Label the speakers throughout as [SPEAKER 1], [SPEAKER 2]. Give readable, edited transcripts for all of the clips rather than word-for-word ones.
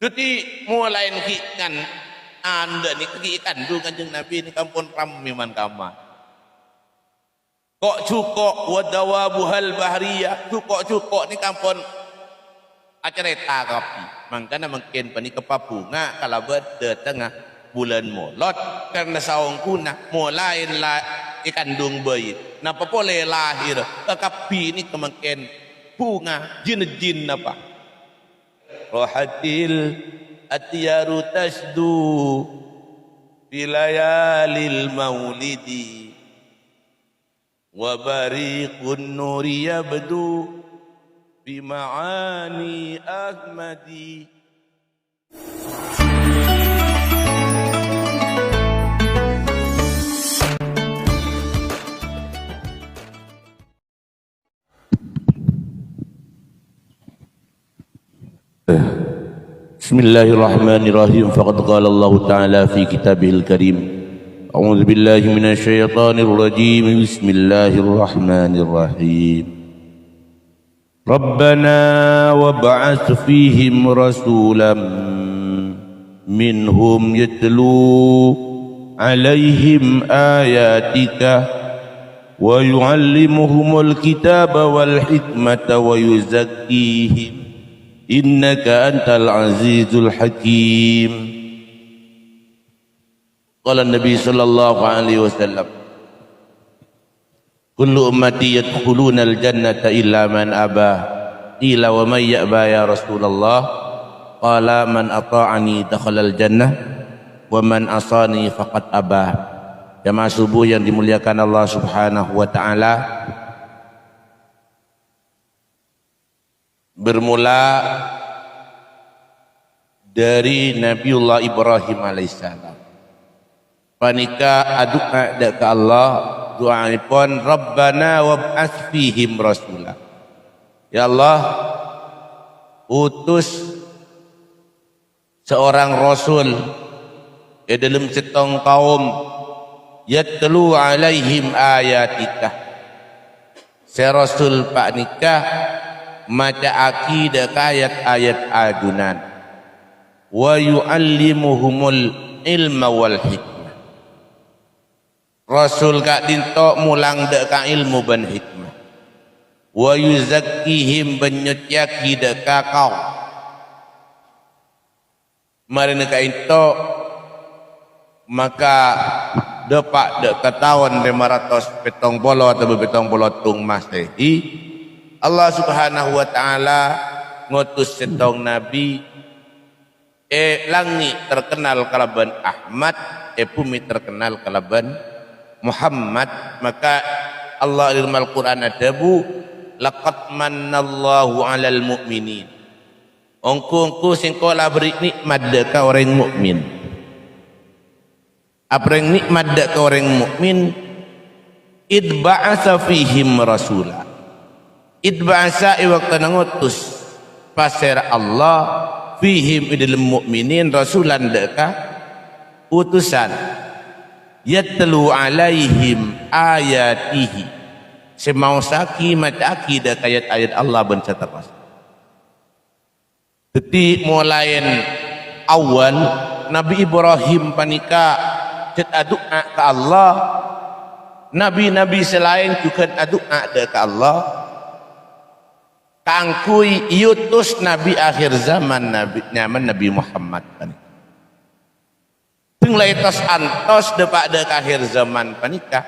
[SPEAKER 1] Jadi mulai ki kan anda ni ki kandung kanjeng Nabi ni kampun ram miman kama. Kok cukok wadawabuhal bahriyah, cukok ni kampun acareta kapi. Mangkana mungkin pani kepapunga kalau ber tengah bulan molot karena saung kuna mulai la ikandung bayi. Napa boleh lahir kapi ni kemungkin bunga jin apa? Rohatil atyaru tasdu bilayalil maulidi wa bariqun nuri yabdu bima'ani ahmadi. Bismillahirrahmanirrahim. Faqad qala Allah Ta'ala fi kitabihil karim. A'udzu billahi minasy syaithanir rajim. Bismillahirrahmanirrahim. Rabbana wab'ats fihim rasulan minhum yatlu 'alaihim ayatika wa yu'allimuhumul kitaba wal hikmata wa yuzakkihim innaka antal azizul hakim. Qala Nabi sallallahu alaihi wasallam, kullu ummati yadkhuluna al-jannata illa man aba. Qila wa man ya'ba ya Rasulullah? Qala man ata'ani dakhala al-jannah wa man asani faqad aba. Jamaah subuh yang dimuliakan Allah Subhanahu wa taala, bermula dari Nabiullah Ibrahim alaihissalam. Panika adukna dak ke Allah, doaipun Rabbana wab'ats fihim rasula. Ya Allah, utus seorang rasul ke dalam setong kaum, yatlu alaihim ayatika. Se rasul pak nikah maca akidah ayat-ayat adunan wa yu'allimuhumul ilma wal hikmah. Rasul kak dinto mulang dek ka ilmu ban hikmah. Wa yuzakkihim benyuciaki dek ka kau. Marina ka into maka depak dek katawan 500 petong polo atau betong polo tung masehi. Allah Subhanahu wa taala ngutus setong nabi langi terkenal kalaban Ahmad, bumi terkenal kalaban Muhammad. Maka Allah dalam Al-Quran adabu laqad mannallahu 'alal mu'minin. Ongku singkola beri nikmat deka orang mukmin. Apa yang nikmat deka orang mukmin? Id ba'atsa fihim rasula. Idba'asa waktu ngutus pasir Allah fihim idil mu'minin rasulan deka utusan yatlu alaihim ayatihi semausaki mataki dak ayat-ayat Allah ben catapas. Jadi mulain awal Nabi Ibrahim panika cet adukna ke Allah, nabi-nabi selain juga adukna dak ke Allah. Kangkui yutus nabi akhir zaman nabi nyaman Nabi Muhammad panika. Mulai tos antos depak dek akhir zaman panika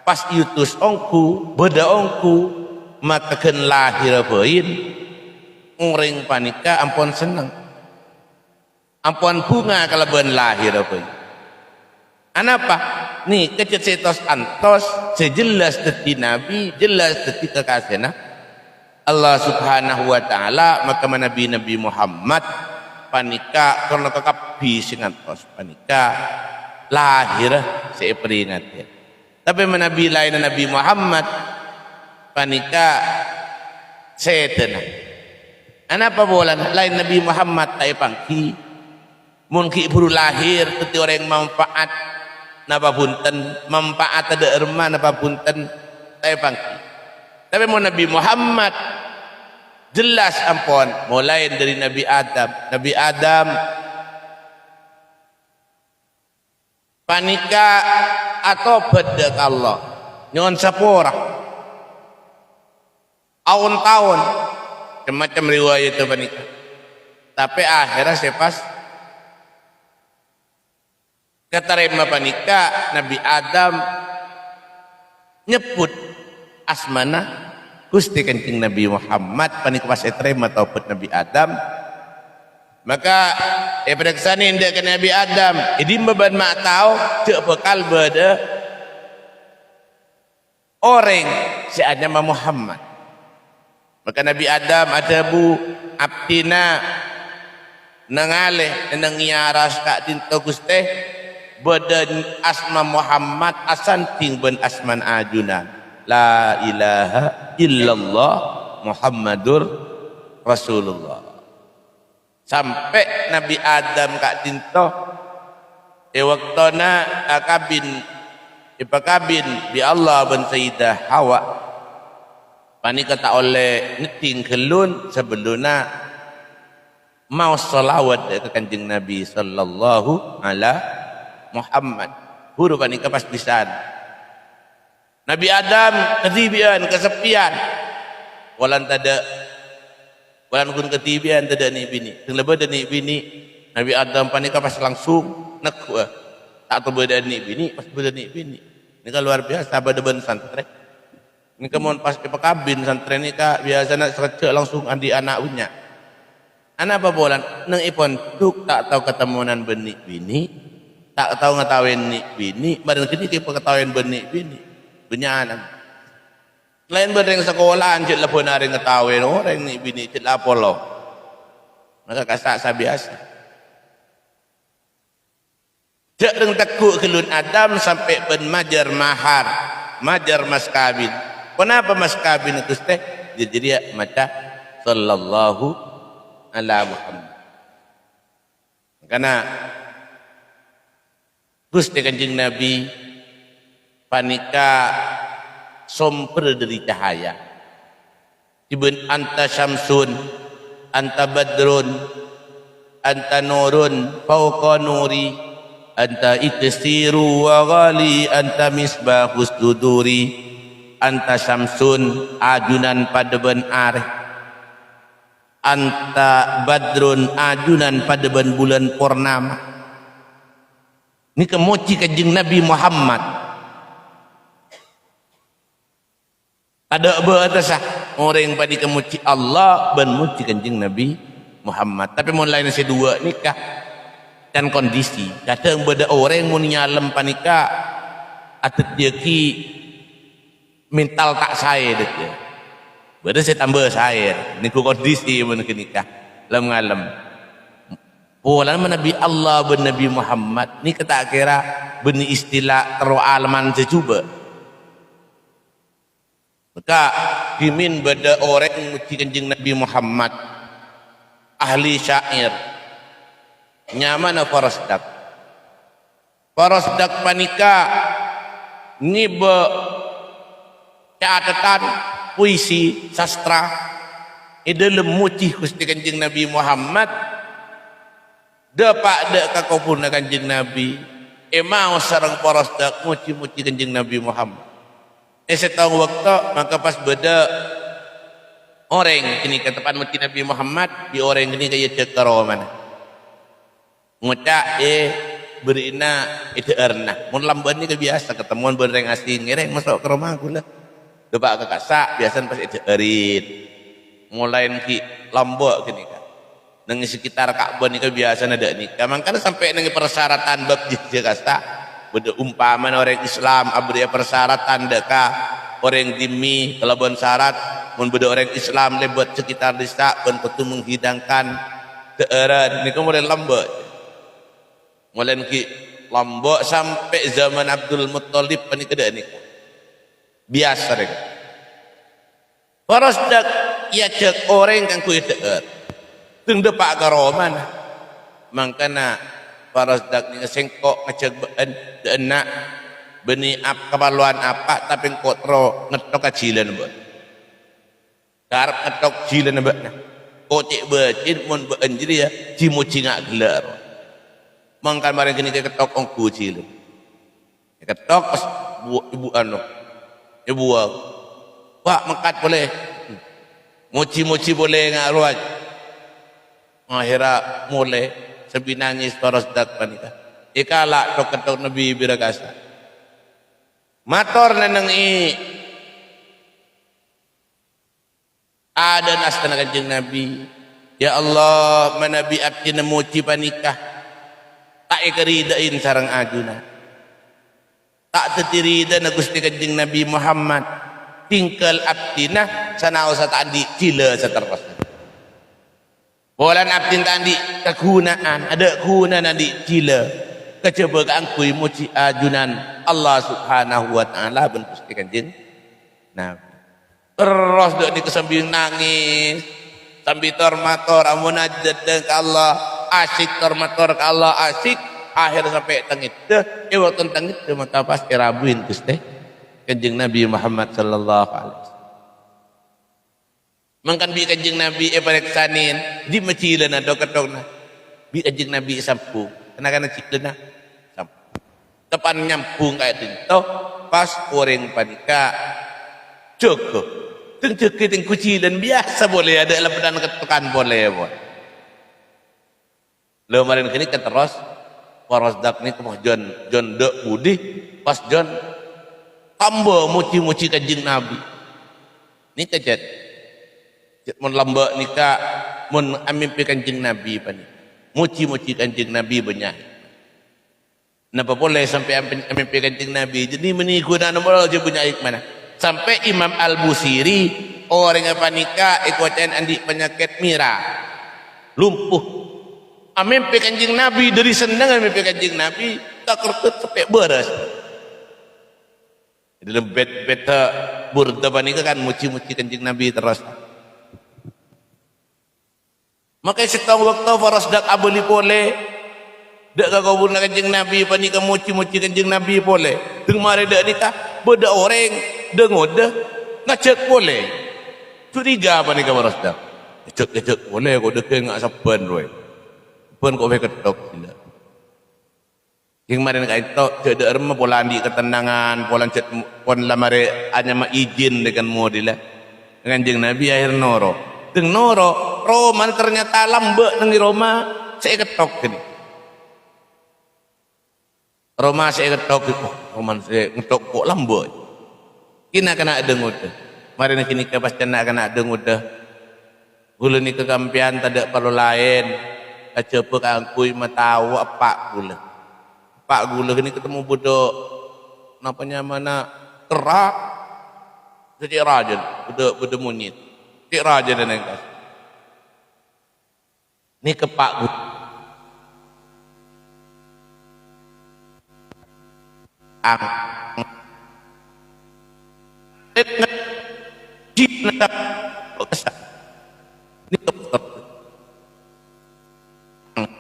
[SPEAKER 1] pas yutus ongku beda ongku maka ken lahir poin ngring panika ampun seneng ampun bunga kalau ben lahir poin. Anapa nih kecet setos antos sejelas teti nabi jelas teti kekasihna Allah Subhanahu wa taala. Maka Nabi Muhammad panika karena kekapi singantos panika lahir seiperingat ya. Tapi Nabi lain Nabi Muhammad panika setan. Anapa bolan lain Nabi Muhammad tay pangki mun ki buru lahir teti orang manfaat napa punten manfaat ada erma napa punten tay pangki. Tapi mau Nabi Muhammad jelas ampun mulai dari Nabi Adam. Nabi Adam panika atau bedek Allah nyon sapura tahun-tahun macam riwayat itu panika, tapi akhirnya sepas keterima panika Nabi Adam nyebut asmana Gusti Kanjeng Nabi Muhammad panika pas terima tauput Nabi Adam. Maka pada kesana indah ke Nabi Adam ini beban mak tahu cek bekal beda orang seanya Muhammad. Maka Nabi Adam ada bu abdina nangaleh nangiaras kak dinto Gusti beda asma Muhammad asanting ben asman ajunan la ilaha illallah Muhammadur Rasulullah. Sampai Nabi Adam kak dinto waktona kabin bi Allah ben Sayyidah Hawa pani kata oleh ngeting kelun sebelumnya mau salawat ke Kanjeng Nabi sallallahu ala Muhammad huru pani pas pisan Nabi Adam ketibian kesepian walan kun ketibian tada ni bini teng lebih ni bini Nabi Adam panika pas langsung nak tak tahu beda ni bini pas beda ni bini ini kan luar biasa pada ben santren ini kemudian pas ke kabin santren ni kak biasa nak sercek langsung andi anak punya anak apa bolan nang ipon tuk tak tahu ketemuan benik bini tak tahu ngetawain ni bini bareng kini kita ketawain benik bini benyanan lain berdeng sekolah anjir lah pun hari ngetawain orang ni bini cik lapor lo maka kasak sabiasa cik deng takut kelun Adam sampai ben majar mahar majar mas kawin kenapa mas kawin itu teh jadi dia maca sallallahu ala Muhammad karena Gusti Kanjeng Nabi panika sumber dari cahaya ibn anta syamsun anta badrun anta nurun fauqa nuri anta iksiru wa ghali anta misbahus duduri anta syamsun ajunan pada ben areh anta badrun ajunan pada ben bulan purnama ini kemoci Kanjeng Nabi Muhammad ada berasah orang yang pada kemuci Allah dan muci Kanjeng Nabi Muhammad. Tapi mulai nasi dua nikah dan kondisi. Kadang beda orang mau nyalem panika atau dia ki mental tak saya dia. Beda saya tambah saya. Niku kondisi menuju nikah. Lem ngalem. Pola Nabi Allah dan Nabi Muhammad ni kata kira beni istilah teralaman secuba. Maka dimin beda orang muci Kanjeng Nabi Muhammad ahli syair nyaman farasdak panika ngibe catatan puisi sastra dalam muci Gusti Kanjeng Nabi Muhammad dapat dek kakopun Kanjeng Nabi emang sareng farasdak muci Kanjeng Nabi Muhammad setahun waktu maka pas beda orang ini ke tempat mati Nabi Muhammad di orang ini kaya cekar mana ngucak berina itu erna mun lamban ni biasa ketemuan bereng asing ngereng masuk ke rumah aku lah depak ke kasak biasa pas itu erit mulai ki lombok gini kan nang sekitar Ka'bah ni biasa ada nikah mangkana sampai nang persyaratan bab jih kasak beda umpaman orang Islam abria persyaratan deka orang dimi kalau bon syarat mun beda orang Islam lebat sekitar desa pun kudu menghidangkan keeran ini kemudian lombok mulai ki lombok sampai zaman Abdul Muttalib pani kada nikah biasa rek parasdak ya cek orang kan kuy deer teng depak garoman mangkana parasdak ni sengkok ngecek enak beni ap keperluan apa tapi kotro ngetok kajilan buat Karap ketok cila na bakna. Kotik bercin mun berenjiri ya, cimu cingak gelar. Mangkan barang kini ketok ongku cila. Ketok pas ibu anu. Ibu aku. Pak mengkat boleh. Moci-moci boleh ngak ruaj. Akhirnya mulai sebi nangis paras dak panika. Ikalak tok ketok Nabi biragasa. Mator neneng i ada nastana kanjeng Nabi. Ya Allah, manabi abdi nemuci panikah. Tak ikeridain sarang ajuna. Tak tetirida na Gusti kanjeng Nabi Muhammad. Tingkal abdina sanau sa tandi cila sa terpas. Bolan abdin tandi kegunaan, ada kegunaan di cila. Kecobagaan kui muci ajunan Allah Subhanahu wa taala ben Gusti kanjeng Nabi. Terus dok ni kesambil nangis, sambil tormator amunajat ke Allah, asyik tormator ke Allah, asyik akhir sampai tengit deh, waktu tengit deh mata pas irabuin Gusti kanjeng Nabi Muhammad sallallahu alaihi wasallam. Mangkan bi kanjeng Nabi pareksanin di macilana doketokna. Bi kanjeng Nabi sampung, kana cilana sampung. Tepan nyampung kayak itu, pas orang panika cukup. Teng cekit teng kucilan biasa boleh ada lepedan ketukan boleh boleh. Lo kemarin kini kan terus waras dak ni kemah John dek budi pas John tambah muci-muci kanjeng Nabi. Ni kajet. Mun lamba nika mun amimpi kanjeng Nabi pani. Muci-muci kanjeng Nabi banyak. Napa boleh sampai amimpi kanjeng Nabi. Jadi meniku dan nomor aja punya hikmah. Sampai Imam Al-Busiri orang yang panika ikutan andi penyakit mira lumpuh amimpi kanjeng Nabi dari senang amimpi kanjeng Nabi tak kertut sampai beres dalam beta burda panika kan muci-muci kanjeng Nabi terus makanya setahun waktu faras dak abeli boleh dak kagau burna kanjeng Nabi panika muci-muci kanjeng Nabi boleh teng mare dak nikah beda orang dengar dah ngecek boleh curiga apa ni kabar dah ngecek boleh kau dekat ngak saban roy pun kau boleh ketok sila yang kemarin kait tok cek dak remah pola andi ketenangan pola cek pon lamare hanya mak izin dengan modil dengan jeng Nabi akhir noro teng noro Roma ternyata lambek nengi Roma saya ketok gini Roma saya ketok Roma saya ngetok kok lambek kina kena dengut mari nak kini kepas kena kena dengut gula ni kekampian tak ada perlu lain kacepa kangkui matawa pak gula kini ketemu budok napanya mana kerak jadi rajan budok munyit cik rajan dan engkas ni kepak gula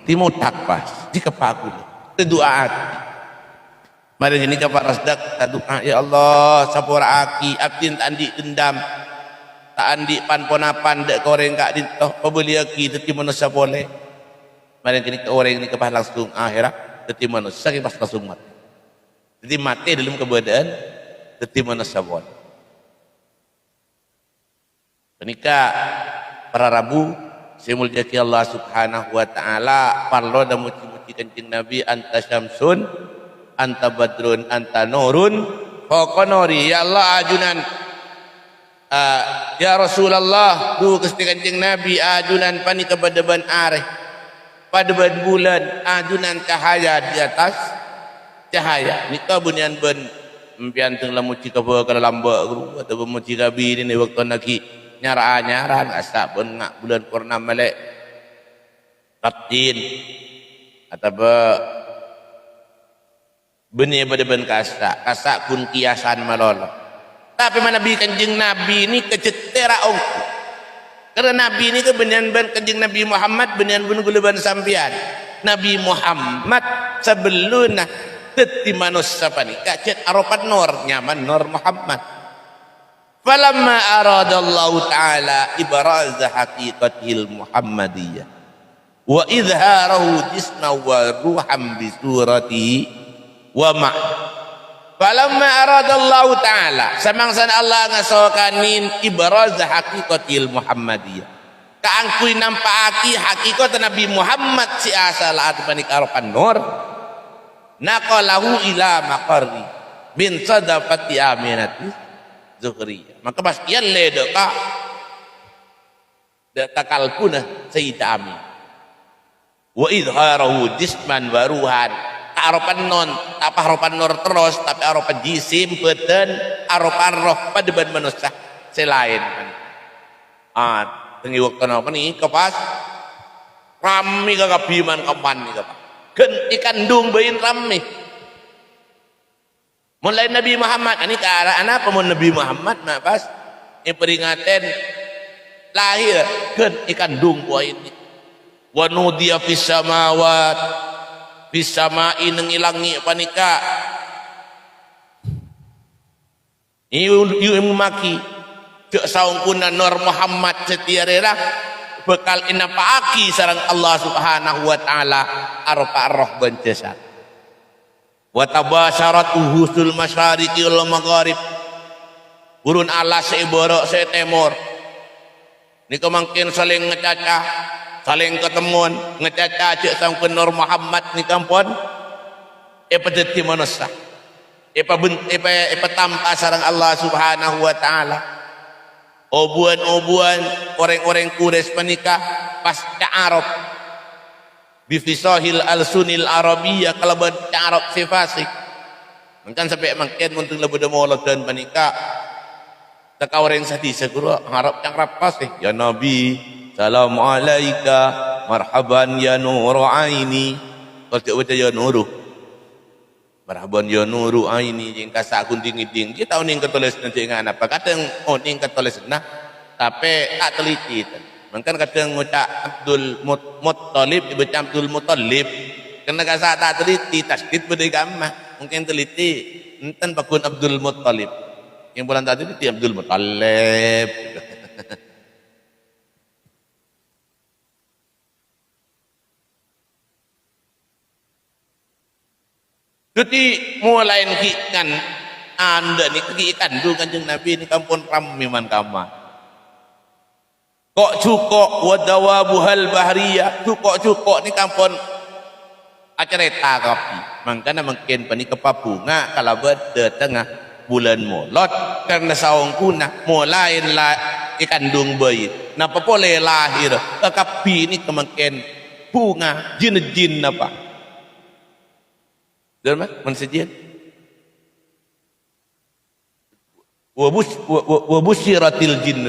[SPEAKER 1] timur takpas di kepaku doa hati mari ini kapan rasdak doa ya Allah sapura aki abdin tak andi dendam tak andi pan-ponapan dek koreng kak dintoh pembeli aki teti manusia boleh mari ini ke orang ini kepas langsung akhirat teti manusia kepas langsung mati teti mati dalam keberadaan teti manusia boleh menikah para Rabu saya mulyaki Allah Subhanahu wa taala parlo dan muci-muci kanjeng Nabi anta syamsun anta badrun anta nurun fawqa nuri ya Allah ajunan ya Rasulullah du Gusti kanjeng Nabi ajunan pani kepada ban areh pada ban bulan ajunan cahaya di atas cahaya nikah bunyian ban empianteng lamuci ka kana lamba guru atau muci kabi ni waktu lagi nyara asak pun ngak bulan purnama lek kaptin atau benih pada kasak kun kiasan malolo tapi mana Nabi kanjeng Nabi ini kecetera ongku karena Nabi ini kebenaran ban kanjeng Nabi Muhammad benaran pun gulaban sampian Nabi Muhammad sebelumnya teti manusia panik kacet aropat nur nyaman nur Muhammad falamma aradallahu ta'ala ibraz haqiqatil muhammadiyah wa idharahu jisma wa ruham bi suratihi wa ma falamma aradallahu ta'ala samangsana Allah ngasokanin ibraz haqiqatil muhammadiyah kaangkui nampakaki hakikat Nabi Muhammad si asal at panik arapan nur naqalahu ila maqarri bin sadaqati aminati zuhriyah maka pas yan ledo ka da takalpuna sayyidah amin wa idharahu jisman wa ruhan arapan non apa arapan nur terus tapi arapan jisim badan arapan roh pada ban manusia selain tengi waktu apa nih kepas rami kagabiman kapan nih kapan kan ikan dung bayin rami mulai Nabi Muhammad ini keadaan apa mau Nabi Muhammad nak pas ini peringatan lahir kan ikan dung buah ini wa nudiya fis samawat fis samai nengilangi panika iu maki cek saungkuna Nur Muhammad setiarera bekal inapaaki sarang Allah subhanahu wa ta'ala arpa roh bencesat wa tabasharatu husul masyariqi wal magharib burun Allah seiboro setemor ni kemangkin saling ngecaca saling ketemuan ngecaca cek saungkuna Nur Muhammad ni kampon pedeti manusia tampa sarang Allah subhanahu wa ta'ala obuan-obuan orang-orang Quraisy menikah pasca Arab bifisahil al-sunil arabiyah kalaban Arab sifasik mungkin sampai mungkin untuk lebih demolot dan menikah tak orang sedih segera harap yang rapas ya Nabi salam alaika marhaban ya nuru aini kalau tak baca ya nuru marhaban ya nuru aini jing kasak kunting ding kita uning ketulis nanti dengan apa kadang uning ketulis nah tapi tak teliti mungkin kadang ngucap Abdul Muttalib dibaca Abdul Muttalib karena kasak tak teliti tasdid beda gamma mungkin teliti enten pakun Abdul Muttalib yang bulan tadi itu Abdul Muttalib jadi mulai kan anda ni kegiatan tu kanjeng Nabi ni kampun ramai man kamar kok cukok wadawabuhal bahriyah cukok ni kampun acareta kapi makanya mungkin pani kepabunga kalau ber tengah bulan molot karena saung kuna mulai ikan dung bayi napa boleh lahir kapi ni kemungkin bunga jin apa Derma mensejid wa busyiratil jinn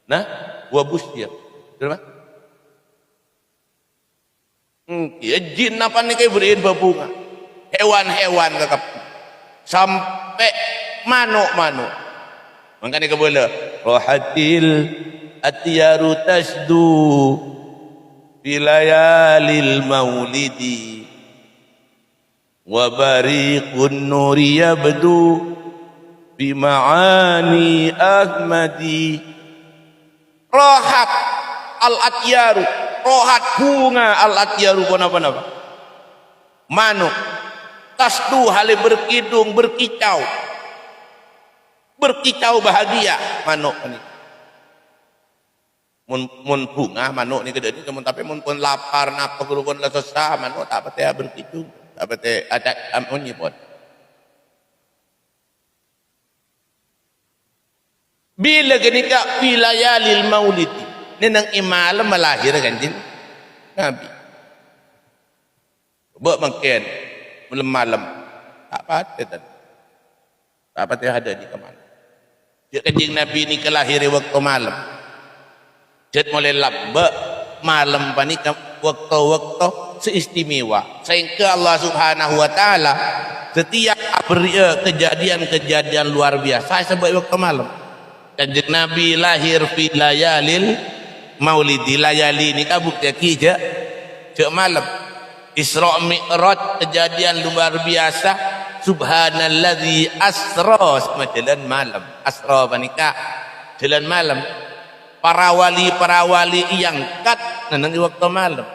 [SPEAKER 1] nah wa busyir derma ya jin apa nih kayak beriin babunga hewan-hewan kakap sampai manuk makanya keboleh rohatil atyaru tasdu bilayalil maulidi wa bariqun nuri yabdu bima'ani ahmadi rohat al-atyaru rohat bunga al-atyaru apa manuk tasdu hale berkidung berkicau bahagia manuk ini mun bunga manuk ni kedua ni tapi mun pun lapar napa kurun la susah manuk tak pati berkidung apa teh ada amunyi pun bila genika wilayalil maulid nenang imalam melahirkan jin Nabi buat mungkin malam tak apa teh ada di kemana dia kanjing Nabi ni kelahir waktu malam jad mulai lamba malam panika waktu seistimewa sehingga Allah subhanahu wa ta'ala setiap kejadian-kejadian luar biasa sebab waktu malam kanjeng Nabi lahir fi layalil maulidi layali ni kabuk cek malam Isra Mi'raj kejadian luar biasa subhanalladzi asra sama jalan malam. Asra panika jalan malam. Para wali yang kat nanang waktu malam.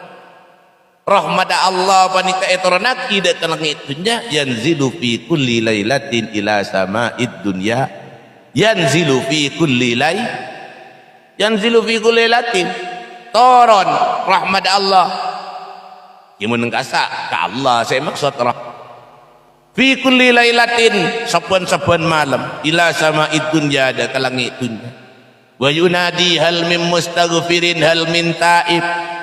[SPEAKER 1] Rahmat Allah panika etorana ida ke langit dunya yanzilu fi kulli lailatin ila sama'id dunya yanzilu fi kulli lailatin toron rahmat Allah yang kasa ka Allah saya maksud fi kulli lailatin saban-saban malam ila sama'id dunya ada ke langit dunya wa yunadi hal min mustaghfirin hal min taib.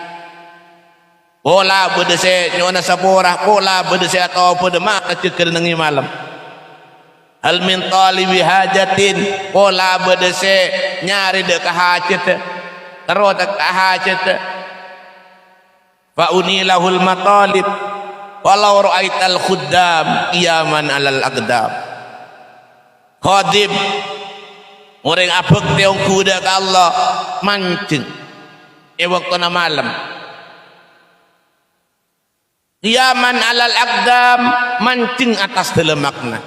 [SPEAKER 1] Pola berdese nyona sapora pola berdese atau pada mak cekel nengi malam. Hal min talibi hajatin pola berdese nyari dek hajat terus dek hajat. Fa unilahul matalib walau ra'aital khuddam qiyaman alal aqdam. Khadim orang abek teong kuda ka Allah mancing waktu na malam. Qiyaman alal aqdam mancing atas dalam makna.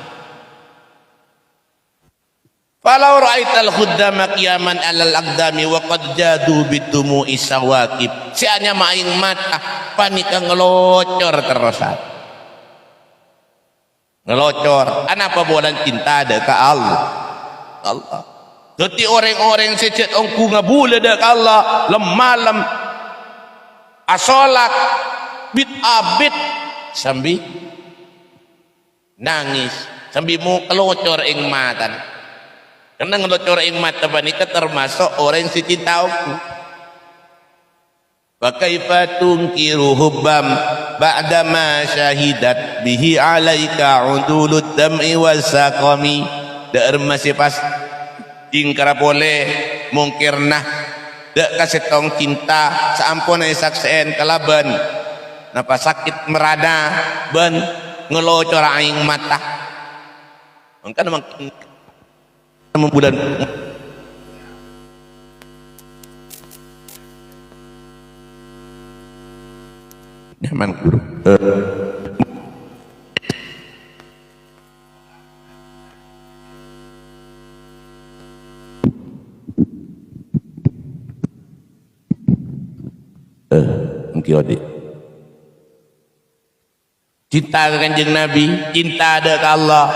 [SPEAKER 1] Falau ra'aital khuddama qiyaman alal aqdami wa qad jadu bidumu'i sawaqib. Sianya maing mata panika ngelocor terusan. Ngelocor. Anapa bulan cinta ada ke Allah. Allah. Jadi orang-orang sejat ongku ngabula ada ke Allah lemalam asolat bit abit sambil nangis sambil mau kelocor ing mata karena ngelocor ing mata panika termasuk orang yang cinta aku wa kaifa tunkiru hubbam ba'da ma syahidat bihi alaika udulud dam'i wasaqami dar masih pas jingkara boleh mungkirnah dak kasih tong cinta saampun ai sakseen kalaban napa sakit merada ben ngelocor aing mata mangkan bulan nyaman guru mungkin adik cinta ke kanjeng Nabi, cinta ada ke Allah.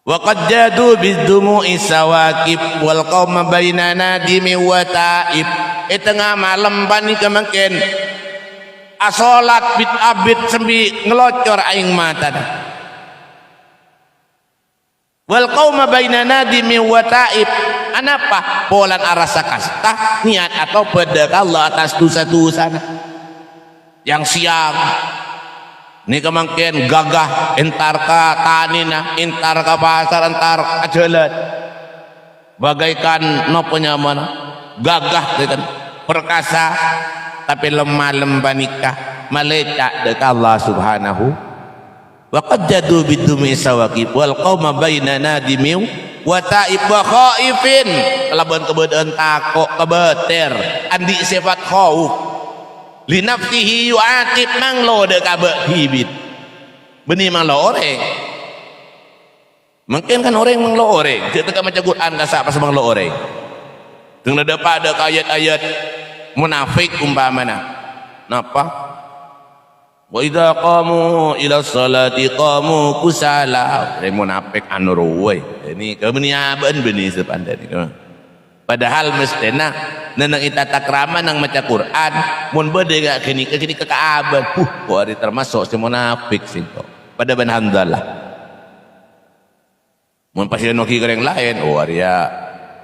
[SPEAKER 1] Wa qad jadu bidumu'i sawaqib wal qauma baina nadimi wa ta'ib. Tengah malam bani kemakin asolat bit abid sembi ngelocor aing mata. Wal qauma baina nadimi wa ta'ib. Anapa? Polan arasa kasta niat atau pada Allah atas dosa-dosa yang siang ini kemungkinan gagah entar ka tanina entar ka pasar entar ka jalan bagaikan nopo nyaman gagah kan perkasa tapi lemah lembah nikah melecak dekat Allah subhanahu wa qad jadu bidumi sawaqib wal qauma baina nadimiu wa ta'ib wa khaifin kalaban kebedan takok kebeter andi sifat khauf li nafsihi yu'aqib manglo de kabe hibit benih manglo orang mungkin kan orang manglo orang kita kan baca Quran kasak pas manglo orang dengan ada pada ayat-ayat munafik umpamana napa wa idza qamu ila salati qamu kusala munafik anu ruwe ini kemeniaban benih sepandai padahal mestena nenang ita takrama nang maca Quran mun bede gak kini kekaaban hari termasuk si munafik sinto pada ban hamdalah mun pasien noki kereng lain hari ya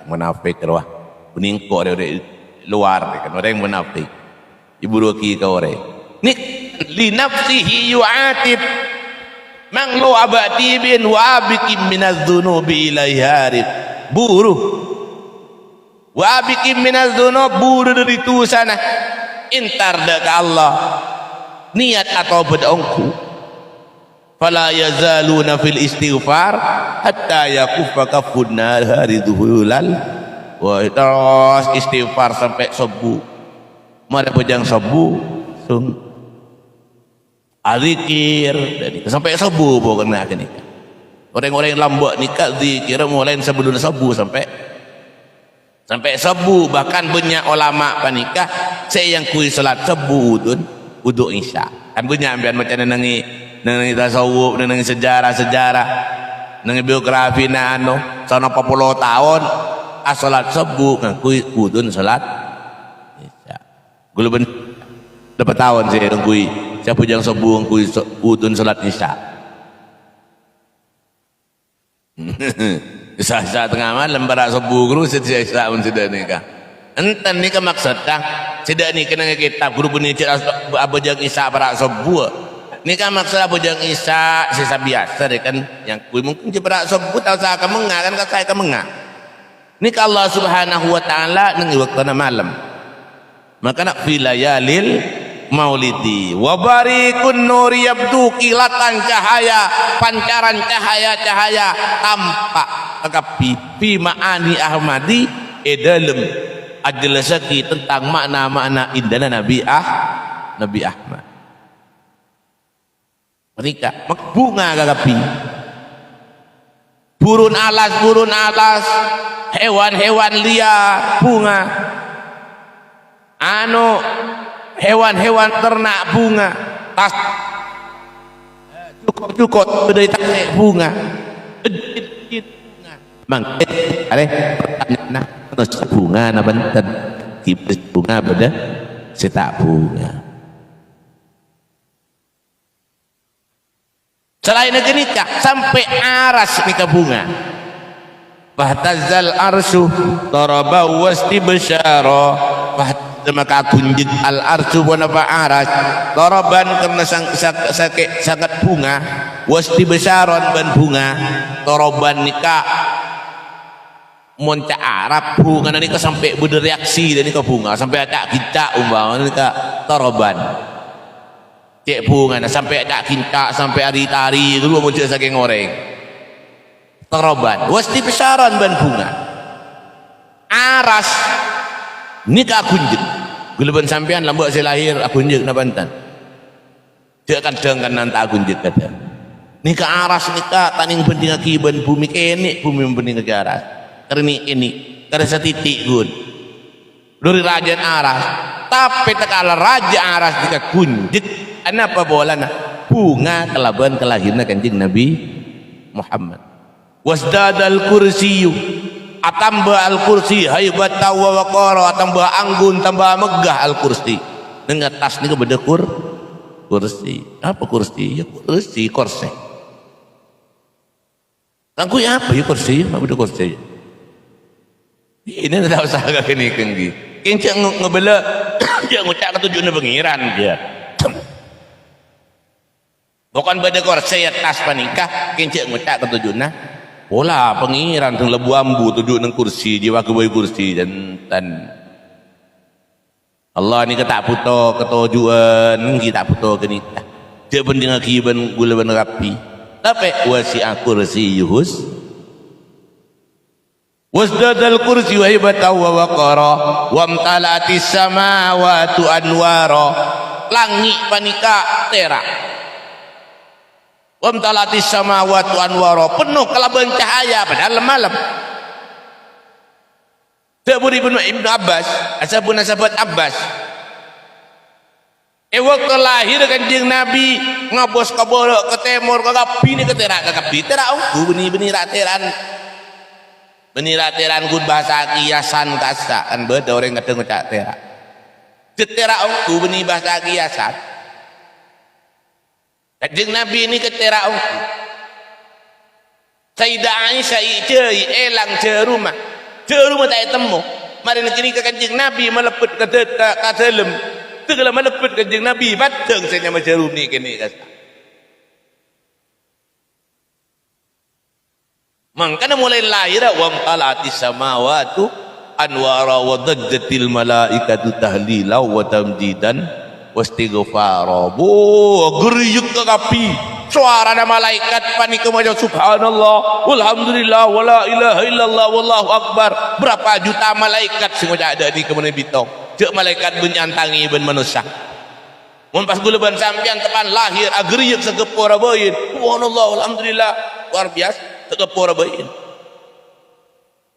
[SPEAKER 1] munafik terwah beningko dari luar kan orang munafik ibu roki ka orang nik li nafsihi yu'atib mang lo abadibin wa abikim minaz dzunubi ilaihi harib buruh wa bikin minaz dzunub buru dari itu sana intar ke Allah niat atau berongku fala yazaluna fil istighfar hatta yakuffa kafun hari duhulal wa terus istighfar sampai subuh mari bojang subuh sung Zikir sampai subuh pun kena nikah. Orang-orang yang lambat nikah zikir mulai sebelum subuh sampai subuh. Bahkan banyak ulama panikah saya yang kui salat subuh uduk isya. Kan banyak ambian macam nengi tasawuf, nengi sejarah nengi biografi na sana 40 tahun salat subuh kan kui udun salat isya. Gula ben dapat tahun saya kui siapa yang subuh kui udun salat isya. Isa tengah malam barak subuh guru setiap isya pun sudah nikah. Enten nikah maksudnya tidak nikah dengan kitab guru pun nikah abajang isya barak subuh. Nikah maksud abajang isya sisa biasa deh kan yang kui mungkin je barak subuh tahu saya akan mengah kan saya akan mengah. Nikah Allah Subhanahu wa taala nang waktu malam. Maka nak filayalil maulidi wa barikun nuri yabdu kilatan cahaya pancaran cahaya tampak tetapi fi ma'ani ahmadi dalam adlasaki tentang makna-makna indana Nabi Ahmad. Mereka bunga gagapi burun alas hewan-hewan liar bunga hewan-hewan ternak bunga tas cukot berdaya tarik bunga mang nah terus bunga na benten kipis bunga beda setak bunga selain nikah sampai aras nikah bunga fahtazal arsyu daraba wastibysyara maka kunjit al arsyu wa nafa aras daraban karena sangat bunga wastibsyaron ban bunga daraban nikah monca Arab bunga nikah sampai bereaksi dan nikah bunga sampai ada kita umpama nikah daraban cek bunga sampai ada kita sampai hari tari dulu muncul saking goreng daraban wastibsyaron ban bunga aras nikah kunjit gulaban sampean lambak saya lahir kunjit na Banten dia kadang kan nanti kunjit kadang nikah aras nikah taning bening akiban bumi kenik bumi bening ke aras karena ini kada setitik gun dari raja aras tapi tekala raja aras nikah kunjit apa bolana bunga kelaban kelahirna kanjeng Nabi Muhammad wasdadal kursiyu atambah al-kursi haibat wa waqara tambah anggun tambah megah al-kursi dengan tas ni beda kursi apa kursi ya kursi korse tangku apa ya kursi apa beda kursi ini tidak usah kini kenggi kincang ngebela dia ngucap ketujuan pengiran dia bukan beda kursi ya tas panikah kincang ngucap ketujuan pola pengiran teng lebu ambu duduk nang kursi jiwa kebai kursi dan Allah ni kata puto ketujuan kita puto ke nikah dia penting akiban gula ben rapi tapi wasi'a kursiyuhus wasdadal kursi wa hibata wa waqara wa amtalatis samawati anwara langit panika terak wamtalatis samawati anwara penuh kelaban cahaya padahal malam Taburi Ibnu Abbas ashabun sahabat Abbas waktu lahir kanjeng Nabi ngabos ke borok ke timur ke kapi ni ke terak ungku benih teran gud bahasa kiasan kasa kan beda orang kadang ngecak terak ungku benih bahasa kiasan kanjeng Nabi ini ketera ungku Sayyidah Aisyah ijai elang cerumah tak temu mari kini ke kanjeng Nabi meleput ke dalam tegala meleput kanjeng Nabi batang saya nama cerum ni kini kata makanya mulai lahir wa talatis samawati anwara wa dajjatil malaikatu tahlila wa tamjidan wastighfara geriyuk ke kapi suara ada malaikat panik kemana subhanallah walhamdulillah wala ilaha illallah wallahu akbar berapa juta malaikat semua ada di kemana bitong cek malaikat benyantangi ben manusia Mun pas guleban sampean tepan lahir agriyeuk sagepor baeun. Subhanallah alhamdulillah luar biasa sagepor baeun.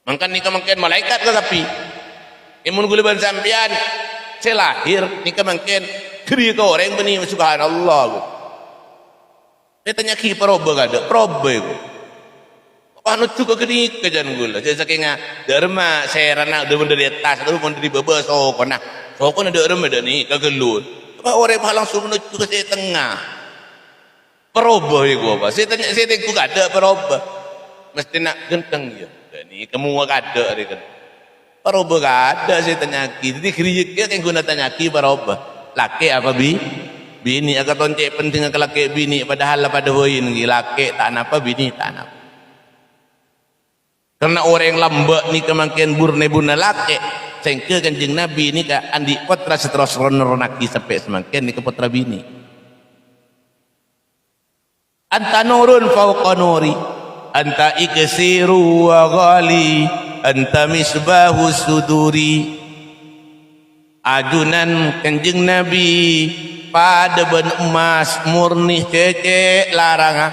[SPEAKER 1] Mangkan nikah mangken malaikat ka tapi. Mun guleban sampean saya lahir nikah mangken krieu ka orang benih subhanallah. Saya tanya ki paroba kada proba iku. Anu cukup gini kejan gula. Saya sakinga derma saya rana udah dari atas tu pun dari bawah sokona. Sokona derma dah ni kagelun. Orang malang suruh menuju ke saya tengah. Peroboh iku apa? Saya tanya ku kada peroboh. Mesti nak genteng dia. Ni kamu kada dia kan. Peroboh kada saya tanya ki. Jadi kriye kan guna tanya ki peroboh. Laki apa bi? Bini agak toncek penting ke laki bini padahal pada hoin laki tak napa bini tak napa. Karena orang yang lambak ni kemangkian burne buna laki sehingga kanjeng Nabi ni ka andi putra seterus ronaki sampai semakin ni ke putra bini. Anta nurun fauqa nuri, anta iksiru wa ghali, anta misbahu suduri. Ajunan kanjeng Nabi pada ben emas murni cece larang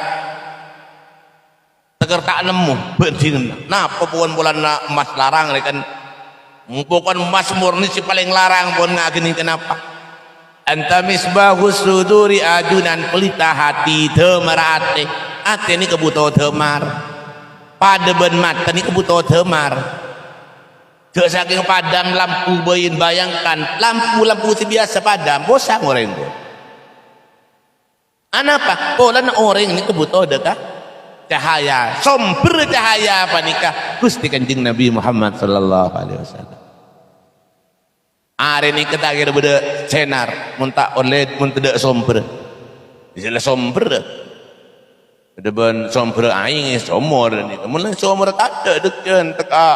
[SPEAKER 1] tegar tak nemu bending napa pun bulan emas larang kan bukan emas murni si paling larang pun ngak gini kenapa anta misbahu suduri ajunan pelita hati temarate ate ni kebutuh temar pada ben mata ni kebutuh temar ke saking padam lampu bayin bayangkan lampu si biasa padam bosang orang tu anapa polan orang ni kebutuh dekah cahaya somber cahaya apa nikah Gusti Kanjeng Nabi Muhammad sallallahu alaihi wasallam. Are ni kita kira beda senar mun tak oled mun tidak somber jelas somber beda ben somber aing somor ni mun somor tak ada deken teka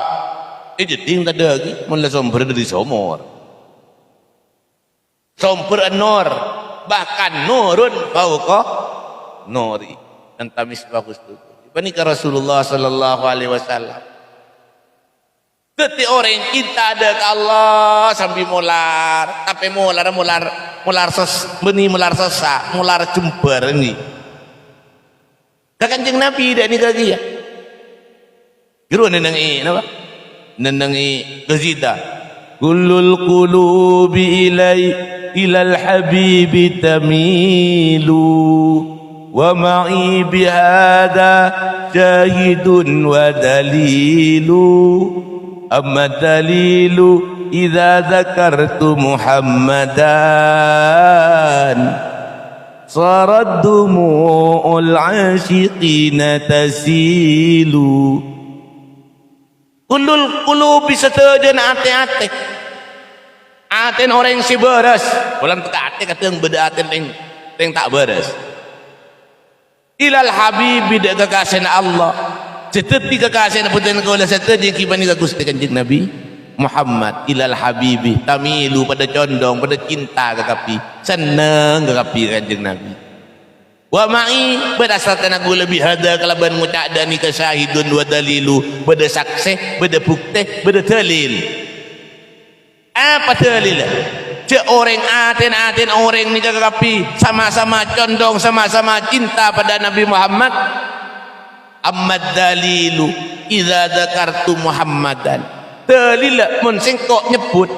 [SPEAKER 1] jeding tak ada lagi mun somber dari somor somber an-nur bahkan nurun fauqa nuri anta misbahus panika Rasulullah sallallahu alaihi wasallam. Ketika orang yang cinta ada ke Allah sampai mular tapi mular benih mular sesak mular jember ni Kanjeng Nabi dak ni kaki ya guru nenengi napa nenengi qazida kullul qulubi ilal habibi tamilu wa ma'i bihada syahidun wa dalilu amma dalilu idza dzakartu muhammadan sarat dumu'ul ashiqina tasilu kullul qulubi setujan ate-ate aten orang si beres bulan teka ate kata yang beda aten yang tak beres ilal habibi dak kekasihan Allah seteti kekasihan puten kaula seteti kibani ka Gusti Kanjeng Nabi Muhammad ilal habibi tamilu pada condong pada cinta kekapi seneng kekapi Kanjeng Nabi wa ma'i berdasarkan aku lebih hada kalaban ngucak dan ni kesahidun wa dalilu beda saksi beda bukti beda dalil apa dalil cek orang aten orang ni kekapi sama-sama condong sama-sama cinta pada Nabi Muhammad amma dalilu idza dzakartu muhammadan dalil mun singkok nyebut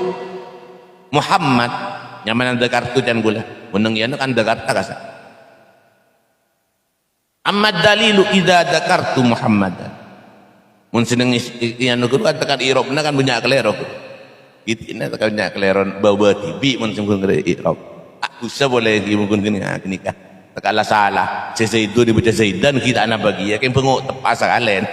[SPEAKER 1] Muhammad nyaman dzakartu dan gula meneng yana kan dzakarta kasa amma dalilu idza dzakartu muhammadan mun seneng yang nukur kan tekan irobna kan banyak kelero itina tekan banyak keleron bawa tibi mun sungguh ngere irob aku boleh mungkin gini nikah tekala salah Zaidu dibaca Zaidan kita anak bagi ya kan pengok tepas kalian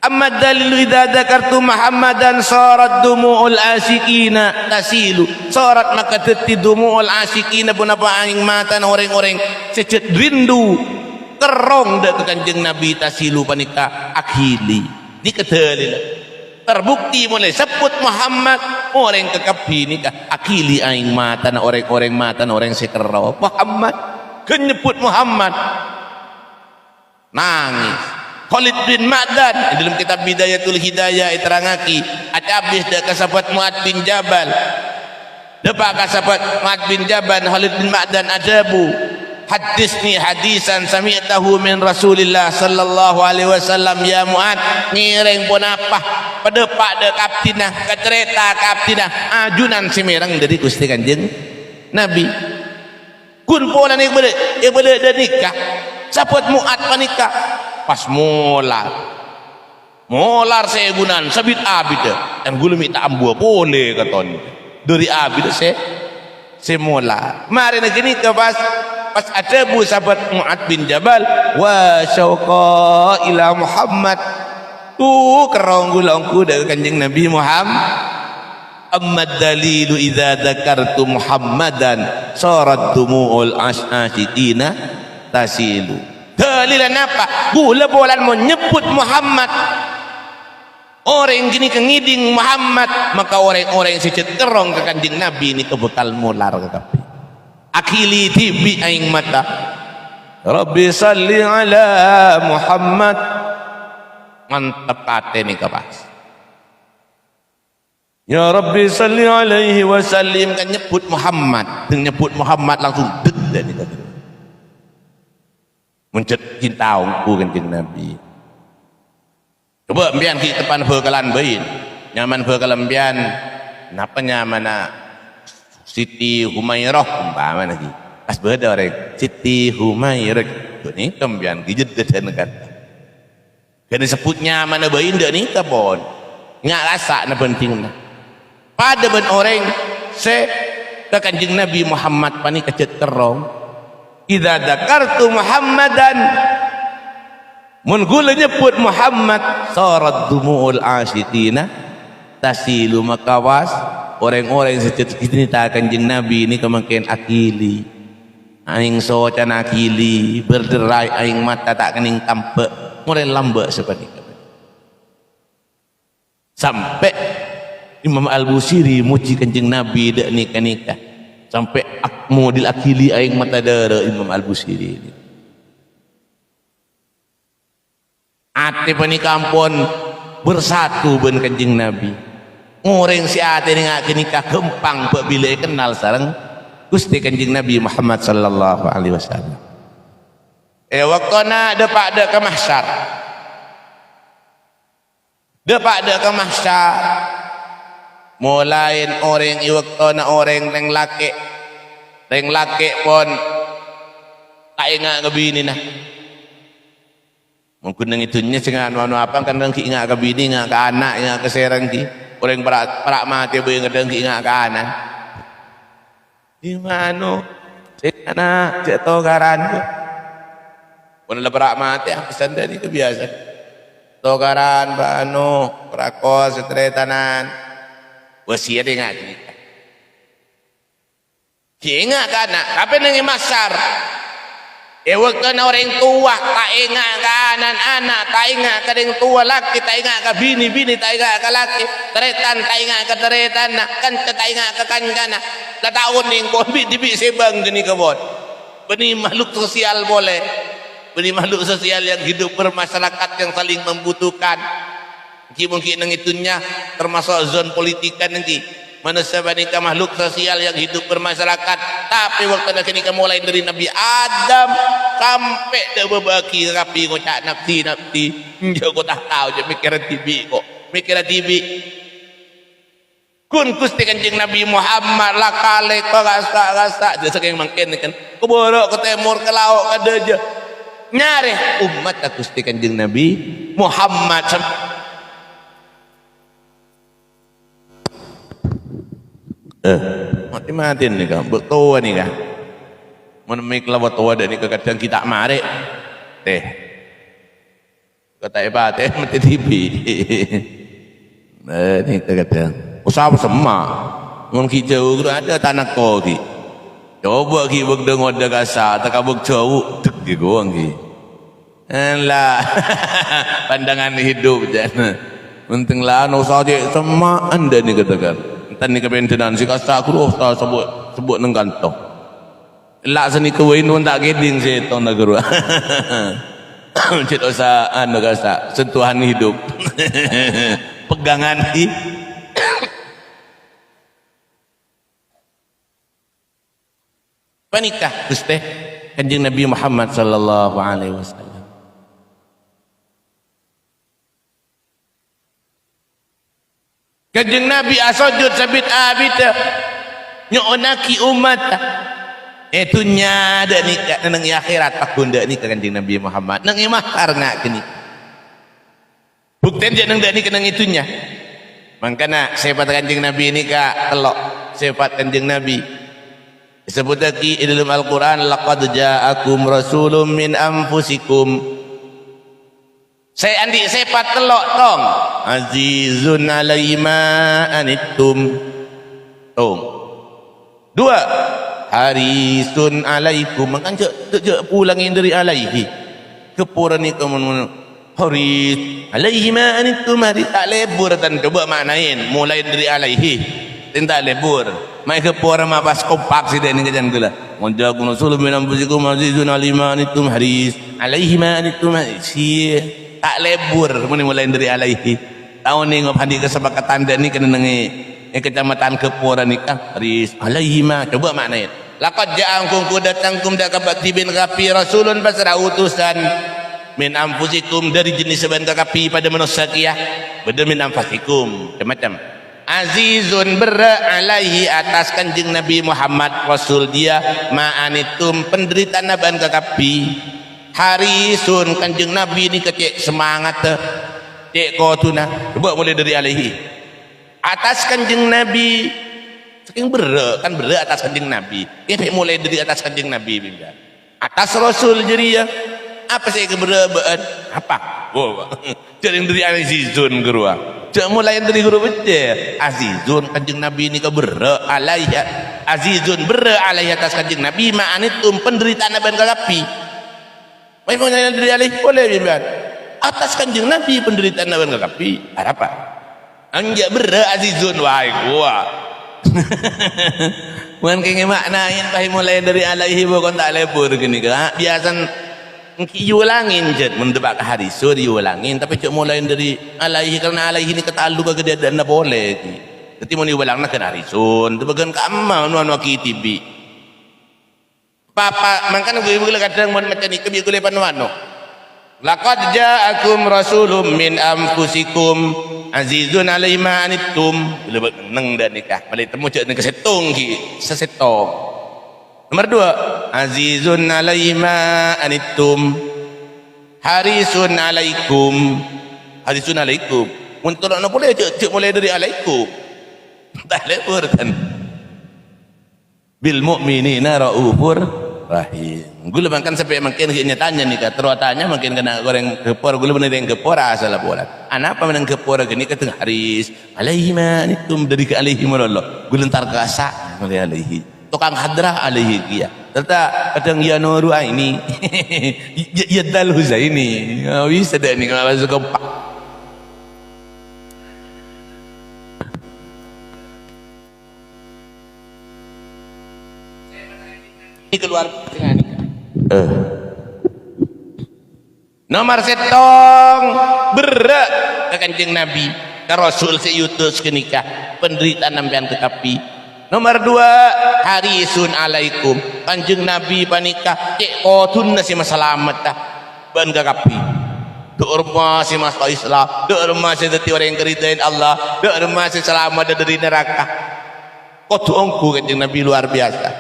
[SPEAKER 1] amma dalilu idza dzakartu muhammadan sarat dumu'ul asyikina tasilu sarat maka teti dumu'ul asyikina pun apa aing mata orang-orang secet rindu kerong dak Kanjeng Nabi tasilu panika akhili di kedalil terbukti mulai sebut Muhammad orang kekapi nikah akhili aing mata orang-orang mata orang sekero Muhammad kenyebut Muhammad nangis Khalid bin Ma'dan dalam kitab Bidayatul Hidayah terangaki acabih dak sahabat Muad bin Jabal Dapat kasapat Mu'ad bin Jabal Khalid bin Ma'dan ajabu hadisni hadisan sami'tahu min Rasulillah sallallahu alaihi wasallam ya Mu'ad ngireng pun apa pada pada kaptinah kecerita kaptinah ajunan simirang dari Gusti Kanjeng Nabi kun pola ni boleh dah nikah sapot Mu'ad panikah pas molar saya gunan sabit abid dan gula minta ambu boleh kata dari abid saya molar mari negeri ke pas ada bu sahabat Mu'ad bin Jabal wa syauqa ila Muhammad tu kerong gulangku dari Kanjeng Nabi Muhammad amma dalilu idza dzakartu Muhammadan sarat dumu'ul asyasidina tasilu dalilan apa gula bolan menyebut Muhammad orang gini kengiding Muhammad maka orang-orang yang secerong ke Kanjeng Nabi ini kebekal mular ke kapi akili tibi aing mata Rabbi salli ala Muhammad mantap kate ni kapas ya Rabbi salli alaihi wasallim kan nyebut Muhammad dengan nyebut Muhammad langsung deg dan ni kata mencet cinta ku Kanjeng Nabi coba mbian kita depan berkalan bain nyaman berkalan mbian napa nyamana Siti Humairah umpama lagi pas beda orang Siti Humairah tu ni kembian gijed dan kata kena sebut nyaman bain dak ni kabon ngak rasa na penting pada ben orang se ke Kanjeng Nabi Muhammad pani kecet terong idza dzakartu Muhammadan mun gula nyebut Muhammad sarat dumu'ul asyitina tasilu makawas orang-orang yang cerita Kanjeng Nabi ini kemakin akili aing socan akili berderai aing mata tak kening tampak mulai lambat seperti itu sampai Imam Al-Busiri muji Kanjeng Nabi dak nikah sampai model akili aing mata dara Imam Al-Busiri ini ate panikah pun bersatu ben Kanjeng Nabi orang si ate ngak nikah gempang bila kenal sareng Gusti Kanjeng Nabi Muhammad sallallahu alaihi wasallam waktuna depak ke mahsyar mulain orang waktuna orang yang laki pun tak ingat ngebini nah mungkin yang itunya dengan apa kan dengki ingat ke bini ingat ke anak ingat ke serang ki orang perak mati boleh ngedengki ingat ke anak di mana cek anak cek togaran pun ada perak mati pesan dari kebiasaan togaran bano perakos setretanan wasiat ingat ingat ke anak apa nengi masar waktu orang tua tak ingat ke anak-anak tak ingat ke orang tua laki tak ingat ke bini tak ingat ke laki teretan tak ingat ke teretan kan tak ingat ke kancana dah tahun ni kau bibi sebang gini kebon benih makhluk sosial boleh benih makhluk sosial yang hidup bermasyarakat yang saling membutuhkan mungkin yang itunya termasuk zon politikan nanti manusia nikah makhluk sosial yang hidup bermasyarakat tapi waktu nak nikah mulai dari Nabi Adam sampai dah berbagi rapi ngocak nafsi dia kau tak tahu je mikir TV kun Gusti Kanjeng Nabi Muhammad lah kale kau rasa dia saking mungkin kan kau borok ke timur ke laut ada je nyari umat Gusti Kanjeng Nabi Muhammad mati-mati ni kan bertua ni kan menemik lah bertua dan ni kadang kita marek teh kata hebat teh mati TV ni kadang usah semak mungkin jauh ada tanah kau ki coba ki berdengar ada kasa tak kabuk jauh dek ki goang ki lah pandangan hidup jangan penting lah usah je semak anda ni katakan tan ni kepentenan si kasta aku tak sebut nang kantong lak seni kewin pun tak geding si tong negeri cit usah anu kasta sentuhan hidup pegangan panikah Gusti Kanjeng Nabi Muhammad sallallahu alaihi wasallam. Kanjeng Nabi asujud sabit abid nyonaki umat itu nyada nikah nang akhirat pakunda ni Kanjeng Nabi Muhammad nang imah karena kini bukti dia nang dak nikah nang itunya. Makanya sifat Kanjeng Nabi ini ka telok sifat Kanjeng Nabi disebut lagi di dalam Al-Quran, laqad ja'akum rasulun min anfusikum. Saya andi sifat telok tong azizun alaihi ma anittum tong. Dua harisun alaikum, makanya cek pulangin dari alaihi kepuran ni kamu haris alaihi ma anittum, hari tak lebur tan coba maknain mulai dari alaihi tinta lebur mai kepuran ma pas kompak sida ni kajan gula monjakum rasulun min anfusikum azizun alaihi ma anittum haris alaihi ma anittum, si tak lebur mulai dari alaihi tahun ni ngop handi kesepakatan dan ni kena nengi kecamatan kepuran ni kan haris alaihi ma, coba maknain laqad ja'akum kudatangkum dak kabati bin kapi rasulun pasra utusan min anfusikum dari jenis seban kapi pada manusia kia beda min anfusikum macam azizun berra alaihi atas Kanjeng Nabi Muhammad Rasul dia ma'anitum penderitaan naban kakapi harisun Kanjeng Nabi ni kecek semangat cek kotuna coba mulai dari alaihi atas Kanjeng Nabi saking berra kan berra atas Kanjeng Nabi mulai dari atas Kanjeng Nabi bila atas Rasul jadi ya apa saya keberabaan apa jadi dari azizun gerua jangan mulai dari guru betul azizun Kanjeng Nabi ini keberra alaihi azizun berra alaihi atas Kanjeng Nabi ma'anitum penderitaan naban kalapi mai mulai dari alaihi boleh bimbang atas Kanjeng Nabi penderitaan naban kalapi apa anjak berra azizun wahai gua bukan kaya maknain pahi mulai dari alaihi bukan tak lebur gini ke biasa diulangin jet mendebak harisun diulangin tapi cuk mulai dari alaihi karena alaihi ni ketalu ke dia dan boleh jadi mau diulang nak harisun tu bagian kamau nuan wakitibi papa makanya gue boleh kadang mau macam ni kebi gue panuano laqad ja'akum rasulun min anfusikum azizun alaihi ma anittum lebih neng dan nikah balik temu cuk ni kesetong ki sesetong. Nomor dua, azizun alaihi ma anittum harisun alaikum. Harisun alaikum. Untuk nak boleh cek mulai dari alaikum. Tak lebur kan. Bil mu'minina raufur rahim. Gula makan sampai makin nyatanya ni kata tanya makin kena goreng kepor gula bener yang kepor asal bola. Anak apa menang kepor gini kata haris alaihi ma anittum dari ke alaihi mallah. Gula entar kasa mulai alaihi. Tukang hadrah alaihi kia serta kadang ya nuru ini ya dal huzaini bisa dah ni kalau masuk kompak ini keluar tengah ni nomor setong berak ke Kanjeng Nabi ke Rasul seyutus ke nikah penderitaan nampian kekapi. Nomor dua, harisun alaikum Kanjeng Nabi panikah cek kotun nasi masalamat dah ban kakapi duk rumah si masuk Islam duk rumah si dati orang yang keridain Allah duk rumah si selamat dari neraka kotu ongku Kanjeng Nabi luar biasa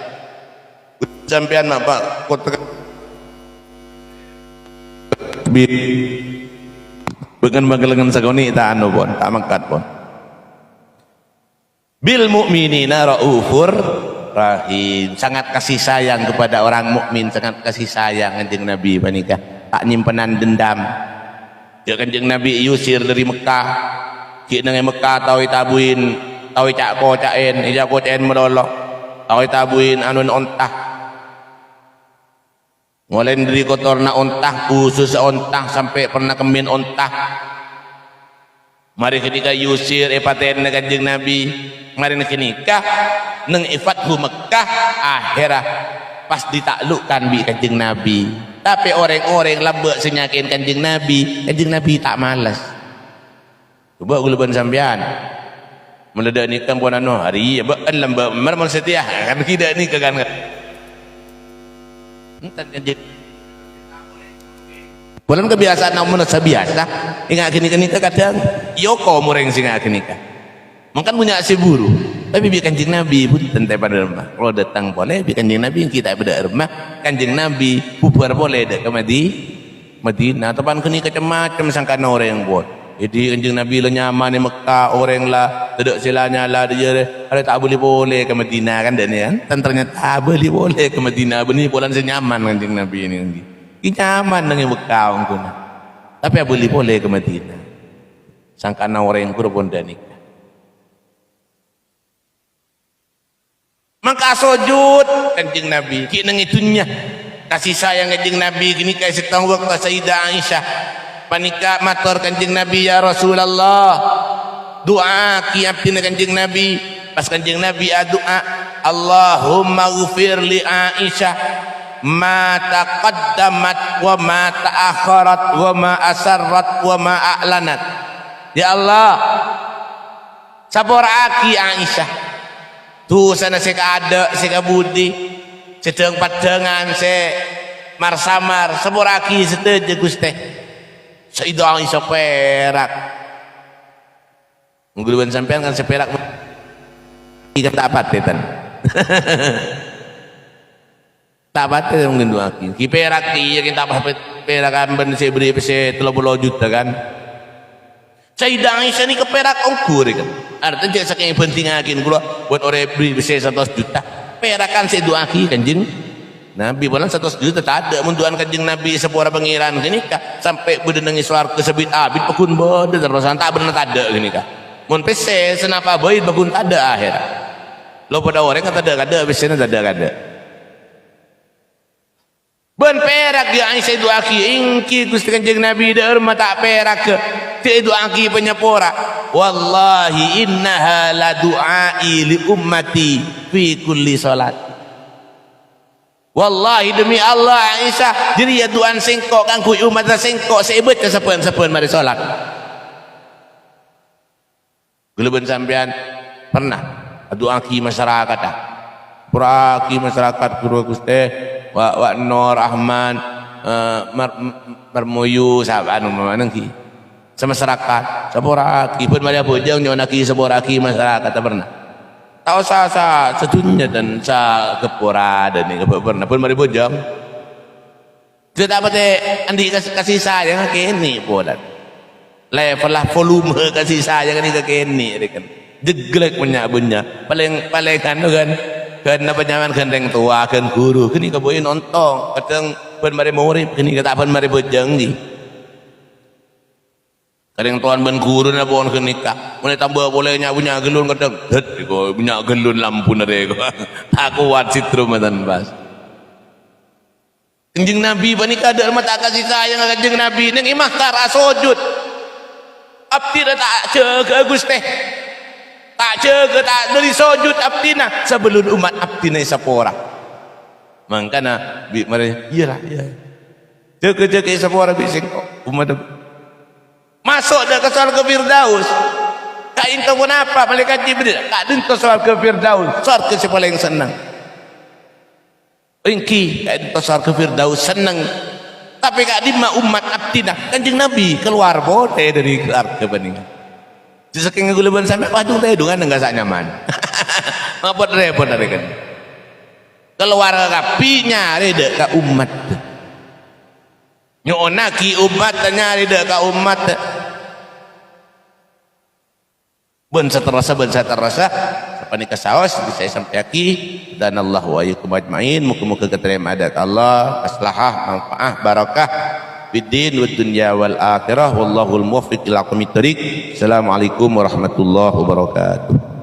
[SPEAKER 1] sampean apa kotu bukan bagalengan sagoni tak anu pun tak mangkat pun bil mu'minina raufur rahim sangat kasih sayang kepada orang mukmin sangat kasih sayang Kanjeng Nabi panikah tak nyimpenan dendam dia Kanjeng Nabi yusir dari Mekah ki nang Mekah tawi tabuin tawi cak ko caen ija ko caen merolok tawi tabuin anun ontah mulai dari kotorna ontah khusus ontah sampai pernah kemin ontah mari ketika yusir epaten Kanjeng Nabi mari nikah neng ifathu Mekah akhirah pas ditaklukkan bi Kanjeng Nabi tapi orang-orang lembek senyakin Kanjeng Nabi tak malas coba guluban sampean meledak nikah pun anu hari ya bahkan lembek mermal setia kan tidak nikah kan Entar jadi bulan kebiasaan namun biasa ingat kini kadang yoko mureng singa kini makan punya si buru tapi bi kanjeng Nabi pun tentai pada rumah kalau datang boleh bi kanjeng Nabi yang kita pada rumah kanjeng Nabi bubar boleh dek ke Madinah tepan kini macam sangkana orang yang buat jadi kanjeng Nabi lah nyaman di Mekah orang lah duduk silanya lah dia ada tak boleh ke Madinah kan dan ya kan ternyata boleh ke Madinah benih bulan senyaman kanjeng Nabi ini nyaman dengan Mekah orang tapi boleh ke Madinah sangkana orang yang kurban dan nikah maka sujud kanjeng Nabi ki nang itunya kasih sayang kanjeng Nabi gini kayak setang waktu Sayyidah Aisyah panika matur kanjeng Nabi ya Rasulullah doa ki abdina kanjeng Nabi pas kanjeng Nabi doa Allahumma ghfir li Aisyah ma taqaddamat wa ma ta'akharat wa ma asarrat wa ma a'lanat ya Allah saboraki Aisyah tu sana saya ada saya budi sedang padangan saya marsamar saboraki seteje Gusti Sayyidah Aisyah perak nguluan sampean kan seperak ikan tak apa tetan tak batal mungkin dua ki perak ki kita apa perakan ben saya beri pese 30 juta kan Sayyidah Aisyah ni ke perak ongkur kan artinya cek saking penting akin kula buat orang beri pese 100 juta perakan saya dua ki kanjeng Nabi bulan 100 juta tak ada munduan kanjeng Nabi sepura pengiran gini kah sampai bedenengi swarga sebit abid pekun bodoh terus tak benar tak ada gini kah mun pese senapa boy pekun tak ada akhir lo pada orang kata ada pese tak ada ben perak dia Aisyah dua aki ingki Gusti kanjeng Nabi derma tak perak ke ti dua aki penyepora wallahi innaha la du'ai li ummati fi kulli salat wallahi demi Allah Aisyah diri ya duan sengkok kanggo umat sengkok sebet ke sapeun mari salat geleben sampean pernah doa aki masyarakat puraki masyarakat guru Gusti wa Nur Rahman Marmoyu sahabat anu manang ki sama masyarakat saboraki pun mari bojang nyona ki saboraki masyarakat pernah tahu sa sedunia dan sa kepora dan ni pernah pun mari bojang tidak apa teh andi kasih sayang kene podan level lah volume kasih sayang ni kene kan jeglek punya paling kan kan apa nyaman gandeng tua kan guru kini kaboy nonton kadang ben mari murid kini kata ben mari bojang di kadang tuan ben guru na bon kini ka mun tambah boleh punya gelun kadang det ko punya gelun lampu nare ko aku kuat sitrum matan bas kanjeng Nabi panika ada mata kasih sayang kanjeng Nabi ning imah tara sujud abdi tak jaga Gusti tak jaga tak dari sujud abdina sebelum umat abdina sapora mangkana bi mari iyalah iya jaga sapora bising umat masuk dah ke surga Firdaus kain kamu apa malaikat Jibril kak den ke surga Firdaus surga si paling senang engki kain ke surga Firdaus senang tapi kak di umat abdina kanjeng Nabi keluar boleh dari keluarga beningan saking ngegulaban sampai waduh teh dengan enggak sak nyaman ngapot repot dari kan keluar rapi nyari dek ka umat nyona ki umat nyari dek ka umat ben saterasa sapanika saos saya sampai aki dan Allah wa yakum ajmain muga-muga keterima adat Allah maslahah manfaah barakah Fiddin wa dunya wal akhirah wallahul muwaffiq ila aqwamit thoriq. Assalamualaikum warahmatullahi wabarakatuh.